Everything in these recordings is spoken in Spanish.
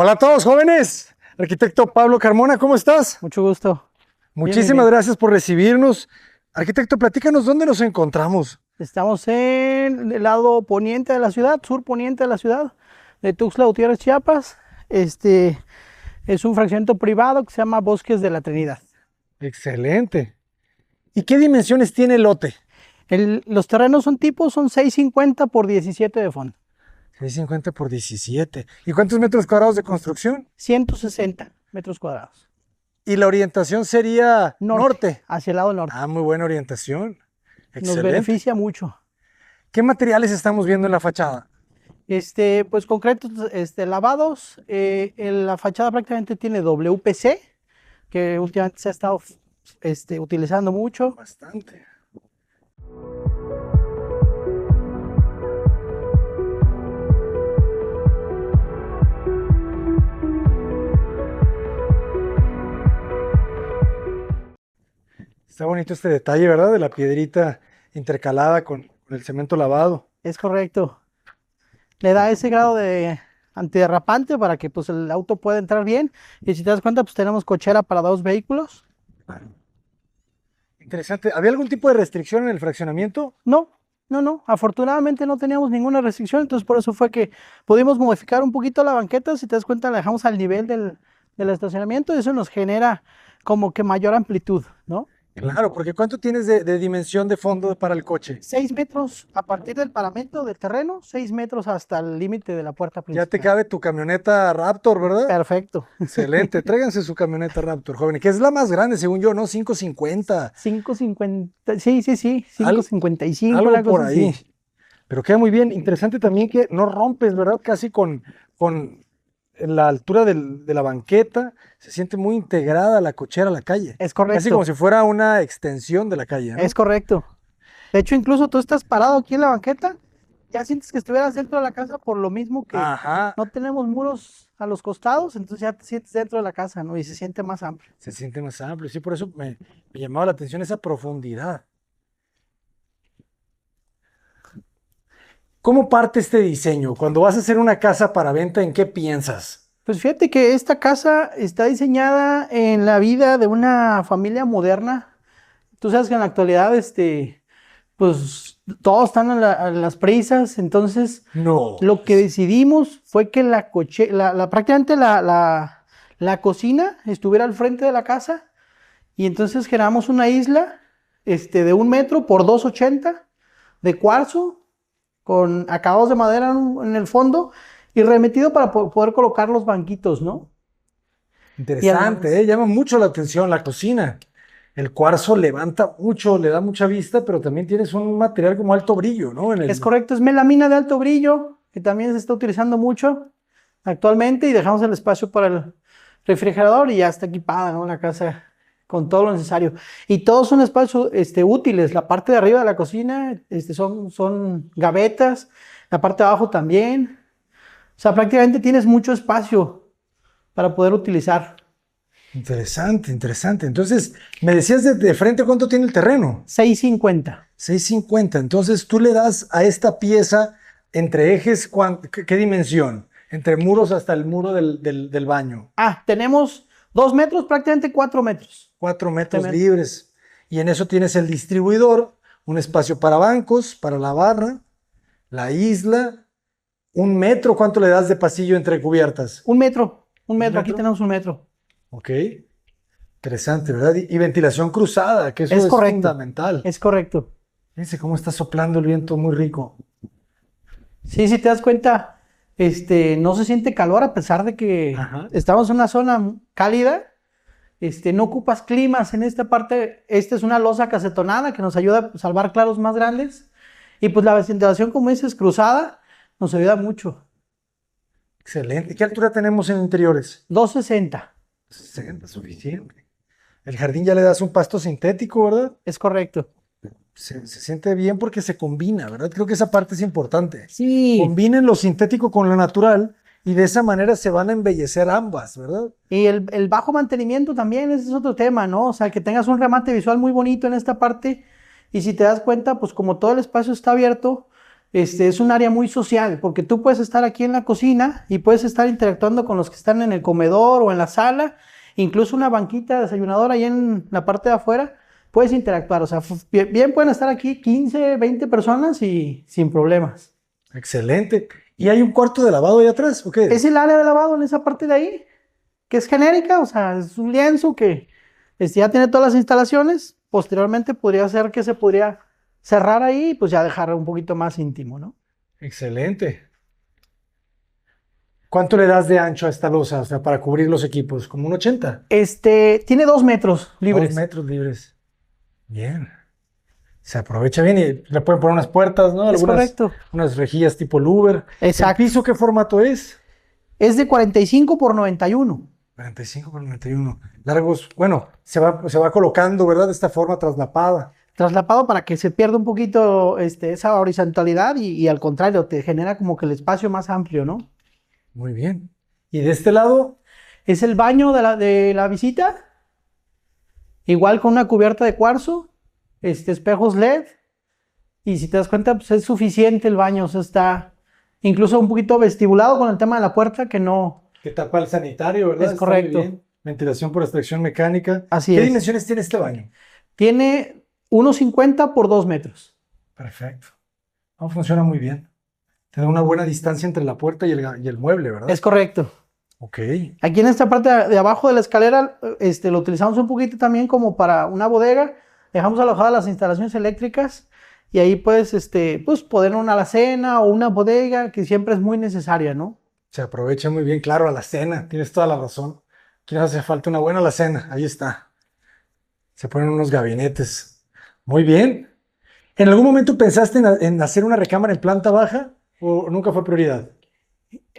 Hola a todos, jóvenes. Arquitecto Pablo Carmona, ¿cómo estás? Mucho gusto. Muchísimas Bien. gracias por recibirnos. Arquitecto, platícanos dónde nos encontramos. Estamos en el lado poniente de la ciudad, sur poniente de la ciudad, de Tuxtla Gutiérrez, Chiapas. Es un fraccionamiento privado que se llama Bosques de la Trinidad. Excelente. ¿Y qué dimensiones tiene el lote? Los terrenos son 650 por 17 de fondo. 650 por 17. ¿Y cuántos metros cuadrados de construcción? 160 metros cuadrados. Y la orientación sería norte. Hacia el lado norte. Ah, muy buena orientación. Excelente. Nos beneficia mucho. ¿Qué materiales estamos viendo en la fachada? Pues concretos lavados. La fachada prácticamente tiene WPC, que últimamente se ha estado utilizando mucho. Bastante. Está bonito este detalle, ¿verdad? De la piedrita intercalada con el cemento lavado. Es correcto. Le da ese grado de antiderrapante para que pues, el auto pueda entrar bien. Y si te das cuenta, pues tenemos cochera para 2 vehículos. Interesante. ¿Había algún tipo de restricción en el fraccionamiento? No. Afortunadamente no teníamos ninguna restricción. Entonces por eso fue que pudimos modificar un poquito la banqueta. Si te das cuenta, la dejamos al nivel del estacionamiento. Y eso nos genera como que mayor amplitud, ¿no? Claro, porque ¿cuánto tienes de dimensión de fondo para el coche? 6 metros a partir del paramento del terreno, 6 metros hasta el límite de la puerta principal. Ya te cabe tu camioneta Raptor, ¿verdad? Perfecto. Excelente. Tráiganse su camioneta Raptor, joven, que es la más grande, según yo, ¿no? 550. 550, sí, 555. Algo por ahí. Así. Pero queda muy bien. Interesante también que no rompes, ¿verdad? Casi con la altura de la banqueta, se siente muy integrada la cochera a la calle. Es correcto. Casi como si fuera una extensión de la calle, ¿no? Es correcto. De hecho, incluso tú estás parado aquí en la banqueta, ya sientes que estuvieras dentro de la casa por lo mismo que no tenemos muros a los costados, entonces ya te sientes dentro de la casa, ¿no? Y se siente más amplio. Se siente más amplio, sí, por eso me llamaba la atención esa profundidad. ¿Cómo parte este diseño? Cuando vas a hacer una casa para venta, ¿en qué piensas? Pues fíjate que esta casa está diseñada en la vida de una familia moderna. Tú sabes que en la actualidad, pues todos están a las prisas, entonces lo que decidimos fue que prácticamente la cocina estuviera al frente de la casa y entonces generamos una isla de 1 metro por 2,80 de cuarzo con acabados de madera en el fondo y remetido para poder colocar los banquitos, ¿no? Interesante, llama mucho la atención la cocina. El cuarzo levanta mucho, le da mucha vista, pero también tienes un material como alto brillo, ¿no? Es correcto, es melamina de alto brillo, que también se está utilizando mucho actualmente y dejamos el espacio para el refrigerador y ya está equipada, ¿no? La casa con todo lo necesario. Y todos son espacios útiles. La parte de arriba de la cocina son gavetas, la parte de abajo también. O sea, prácticamente tienes mucho espacio para poder utilizar. Interesante, interesante. Entonces, me decías de frente cuánto tiene el terreno. 650. 650. Entonces, tú le das a esta pieza entre ejes, ¿qué dimensión? Entre muros hasta el muro del baño. Tenemos 2 metros, prácticamente 4 metros. 4 metros libres. Y en eso tienes el distribuidor, un espacio para bancos, para la barra, la isla. 1 metro, ¿cuánto le das de pasillo entre cubiertas? 1 metro. 1 metro, aquí tenemos 1 metro. Ok. Interesante, ¿verdad? Y ventilación cruzada, que eso es fundamental. Es correcto. Fíjense cómo está soplando el viento muy rico. Sí, si te das cuenta, no se siente calor a pesar de que estamos en una zona cálida. No ocupas climas en esta parte. Esta es una losa casetonada que nos ayuda a salvar claros más grandes. Y pues la ventilación, como dices, cruzada, nos ayuda mucho. Excelente. ¿Qué altura tenemos en interiores? 260. 60, suficiente. El jardín ya le das un pasto sintético, ¿verdad? Es correcto. Se siente bien porque se combina, ¿verdad? Creo que esa parte es importante. Sí. Combinen lo sintético con lo natural y de esa manera se van a embellecer ambas, ¿verdad? Y el bajo mantenimiento también, ese es otro tema, ¿no? O sea, que tengas un remate visual muy bonito en esta parte y si te das cuenta, pues como todo el espacio está abierto, es un área muy social, porque tú puedes estar aquí en la cocina y puedes estar interactuando con los que están en el comedor o en la sala, incluso una banquita desayunadora ahí en la parte de afuera, puedes interactuar. O sea, bien pueden estar aquí 15, 20 personas y sin problemas. Excelente. ¿Y hay un cuarto de lavado ahí atrás? ¿O qué? Es el área de lavado en esa parte de ahí, que es genérica, o sea, es un lienzo que ya tiene todas las instalaciones. Posteriormente podría ser que se podría cerrar ahí y pues ya dejar un poquito más íntimo, ¿no? Excelente. ¿Cuánto le das de ancho a esta losa? O sea, para cubrir los equipos, como un 80. Tiene 2 metros libres. 2 metros libres. Bien. Se aprovecha bien y le pueden poner unas puertas, ¿no? Es correcto. Unas rejillas tipo louver. Exacto. ¿El piso qué formato es? Es de 45 por 91. 45 por 91. Largos, bueno, se va colocando, ¿verdad? De esta forma traslapada. Traslapado para que se pierda un poquito esa horizontalidad y al contrario, te genera como que el espacio más amplio, ¿no? Muy bien. ¿Y de este lado? Es el baño de la visita. Igual con una cubierta de cuarzo, espejos LED. Y si te das cuenta, pues es suficiente el baño. O sea, está incluso un poquito vestibulado con el tema de la puerta que no... Que tapa el sanitario, ¿verdad? Es Está correcto. muy bien. Ventilación por extracción mecánica. Así ¿Qué es. dimensiones tiene este baño? Tiene 1,50 por 2 metros. Perfecto. No, funciona muy bien. Te da una buena distancia entre la puerta y el mueble, ¿verdad? Es correcto. Ok. Aquí en esta parte de abajo de la escalera, lo utilizamos un poquito también como para una bodega. Dejamos alojadas las instalaciones eléctricas y ahí puedes, pues, poner una alacena o una bodega que siempre es muy necesaria, ¿no? Se aprovecha muy bien, claro, alacena. Tienes toda la razón. Aquí nos hace falta una buena alacena. Ahí está. Se ponen unos gabinetes. Muy bien. ¿En algún momento pensaste en hacer una recámara en planta baja o nunca fue prioridad?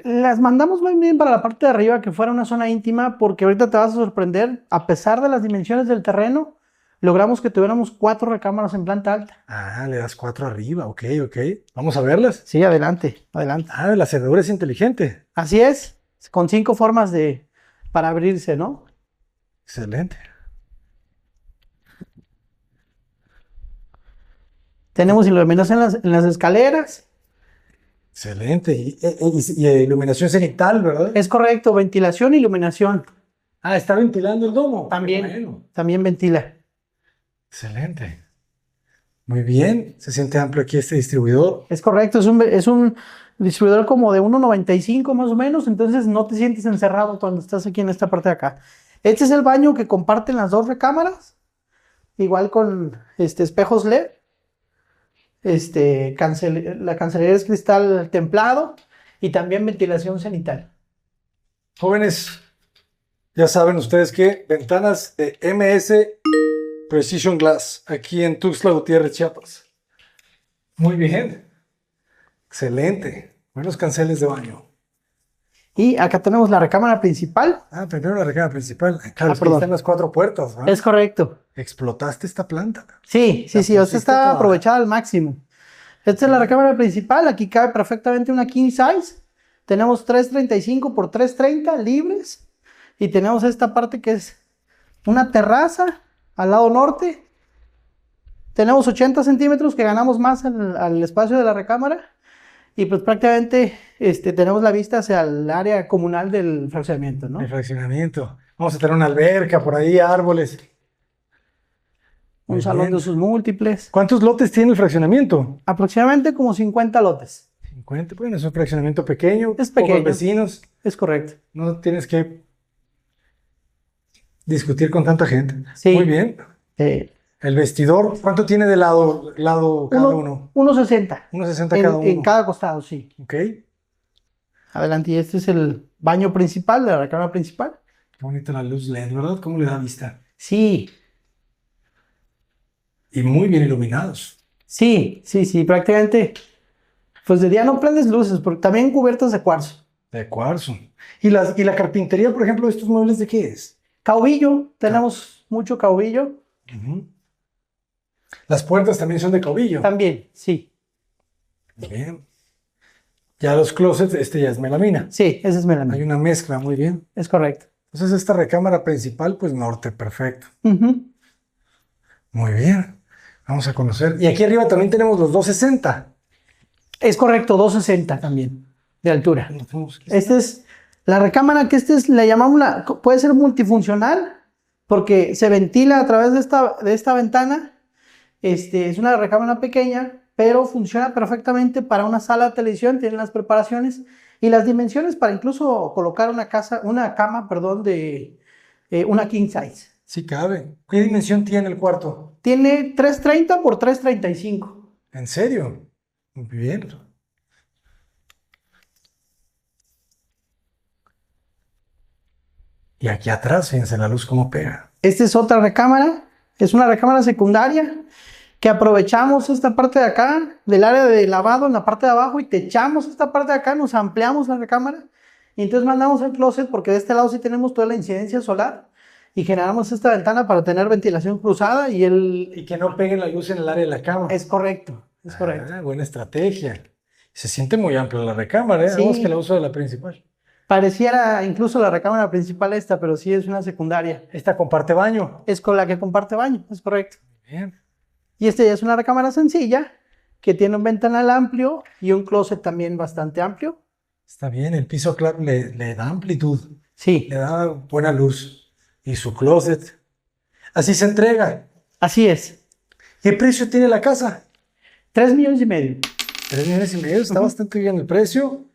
Las mandamos muy bien para la parte de arriba, que fuera una zona íntima, porque ahorita te vas a sorprender. A pesar de las dimensiones del terreno, logramos que tuviéramos 4 recámaras en planta alta. Ah, le das 4 arriba. Ok, ok. Vamos a verlas. Sí, adelante, adelante. Ah, la cerradura es inteligente. Así es, con 5 formas para abrirse, ¿no? Excelente. Tenemos iluminación en las escaleras. Excelente. Y iluminación cenital, ¿verdad? Es correcto, ventilación e iluminación. Ah, está ventilando el domo. También, Bueno. también ventila. Excelente. Muy bien. Se siente amplio aquí este distribuidor. Es correcto, es un distribuidor como de 1,95 más o menos, entonces no te sientes encerrado cuando estás aquí en esta parte de acá. Este es el baño que comparten las 2 recámaras, igual con espejos LED. La cancelería es cristal templado y también ventilación cenital. Jóvenes, ya saben ustedes que ventanas de MS Precision Glass aquí en Tuxtla Gutiérrez, Chiapas. Muy bien. Excelente. Buenos canceles de baño. Y acá tenemos la recámara principal. Ah, primero la recámara principal. Claro, es que perdón. están las 4 puertas, ¿no? Es correcto. Explotaste esta planta. Sí, La esta pusiste está toda. aprovechada al máximo. Esta es la recámara principal. Aquí cabe perfectamente una king size. Tenemos 335 por 330 libres. Y tenemos esta parte que es una terraza al lado norte. Tenemos 80 centímetros que ganamos más al espacio de la recámara. Y pues prácticamente tenemos la vista hacia el área comunal del fraccionamiento, ¿no? El fraccionamiento. Vamos a tener una alberca por ahí, árboles. Un Muy salón bien. de usos múltiples. ¿Cuántos lotes tiene el fraccionamiento? Aproximadamente como 50 lotes. 50. Bueno, es un fraccionamiento pequeño. Es pequeño. Pocos vecinos. Es correcto. No tienes que discutir con tanta gente. Sí. Muy bien. El vestidor, ¿cuánto tiene de lado cada uno? 1,60. 1,60 cada uno. En cada costado, sí. Ok. Qué Adelante, y este es el baño principal de la recámara principal. bonita la luz LED, ¿verdad? ¿Cómo le da vista? Sí, Y muy bien iluminados. sí, prácticamente. Pues de día no prendes luces, porque también cubiertas de cuarzo. De cuarzo. ¿Y la carpintería, por ejemplo, de estos muebles de qué es? Caubillo, tenemos mucho caubillo. Ujú. Las puertas también son de caubillo. También, sí. Bien. Ya los closets, ya es melamina. Sí, ese es Hay melamina. una mezcla, muy bien. Es correcto. Entonces esta recámara principal, pues norte, perfecto. Ujú. Muy bien. Vamos a conocer. Y aquí arriba también tenemos los 260. Es correcto, 260 también de altura. Notemos que Esta es la recámara que le llamamos puede ser multifuncional porque se ventila a través de esta ventana. Es una recámara pequeña, pero funciona perfectamente para una sala de televisión, tiene las preparaciones y las dimensiones para incluso colocar una cama, perdón, de una king size. sí cabe. ¿Qué dimensión tiene el cuarto? Tiene 330 por 335. ¿En serio? Muy bien. Y aquí atrás, fíjense la luz cómo pega. Esta es otra recámara, es una recámara secundaria que aprovechamos esta parte de acá, del área de lavado en la parte de abajo y techamos esta parte de acá, nos ampliamos la recámara y entonces mandamos el closet porque de este lado sí tenemos toda la incidencia solar y generamos esta ventana para tener ventilación cruzada Y que no pegue la luz en el área de la cama. Es correcto, es correcto. Buena estrategia. Se siente muy amplia la recámara, ¿eh? Sí. Vamos que la uso de la principal. Pareciera incluso la recámara principal esta, pero sí es una secundaria. Esta comparte baño. Es con la que comparte baño, es correcto. Bien. Y esta ya es una recámara sencilla que tiene un ventanal amplio y un closet también bastante amplio. Está bien, el piso claro le da amplitud, Sí, le da buena luz. Y su closet. Así se entrega. así es. ¿Qué precio tiene la casa? 3,5 millones. 3,5 millones, está bastante bien el precio.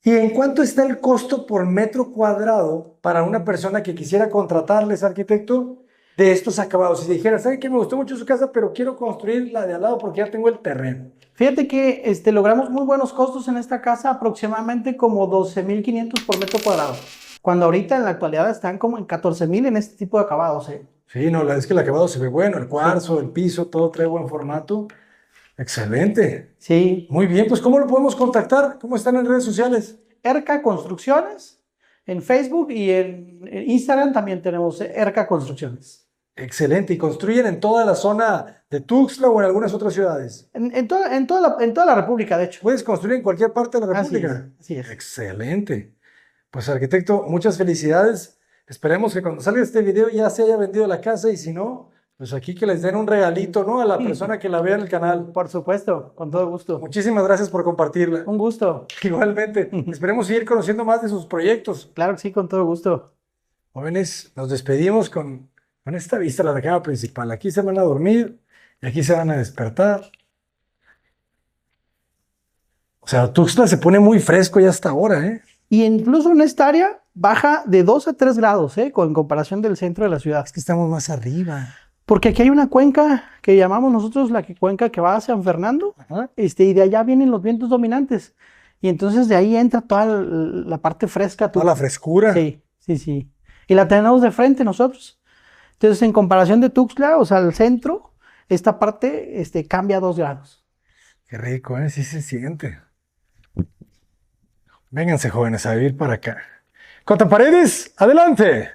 ¿Y en cuánto está el costo por metro cuadrado para una persona que quisiera contratarles, arquitecto, de estos acabados? Si dijera, ¿sabe qué? Me gustó mucho su casa, pero quiero construir la de al lado porque ya tengo el terreno. Fíjate que logramos muy buenos costos en esta casa, aproximadamente como 12,500 por metro cuadrado. Cuando ahorita en la actualidad están como en 14,000 en este tipo de acabados. Sí, no, es que el acabado se ve bueno, el cuarzo, el piso, todo trae buen formato. Excelente. Sí. Muy bien, pues ¿cómo lo podemos contactar? ¿Cómo están en redes sociales? ERCA Construcciones, en Facebook y en Instagram también tenemos ERCA Construcciones. Excelente. ¿Y construyen en toda la zona de Tuxtla o en algunas otras ciudades? En toda la República, de hecho. Puedes construir en cualquier parte de la Así República. así es. Excelente. Pues arquitecto, muchas felicidades. Esperemos que cuando salga este video ya se haya vendido la casa y si no, pues aquí que les den un regalito, ¿no? A la persona que la vea en el canal. Por supuesto, con todo gusto. Muchísimas gracias por compartirla. Un gusto. Igualmente. Esperemos seguir conociendo más de sus proyectos. Claro que sí, con todo gusto. Jóvenes, nos despedimos con esta vista a la recámara principal. Aquí se van a dormir y aquí se van a despertar. O sea, Tuxtla se pone muy fresco ya hasta ahora, ¿eh? Y incluso en esta área baja de 2 a 3 grados, en comparación del centro de la ciudad. Es que estamos más arriba. Porque aquí hay una cuenca que llamamos nosotros cuenca que va a San Fernando, Ajá. y de allá vienen los vientos dominantes. Y entonces de ahí entra toda la parte fresca. Toda la frescura. Sí, sí, sí. Y la tenemos de frente nosotros. Entonces, en comparación de Tuxtla, o sea, el centro, esta parte cambia 2 grados. Qué rico, ¿eh? Sí se siente. Vénganse, jóvenes, a vivir para acá. Cota Paredes, adelante.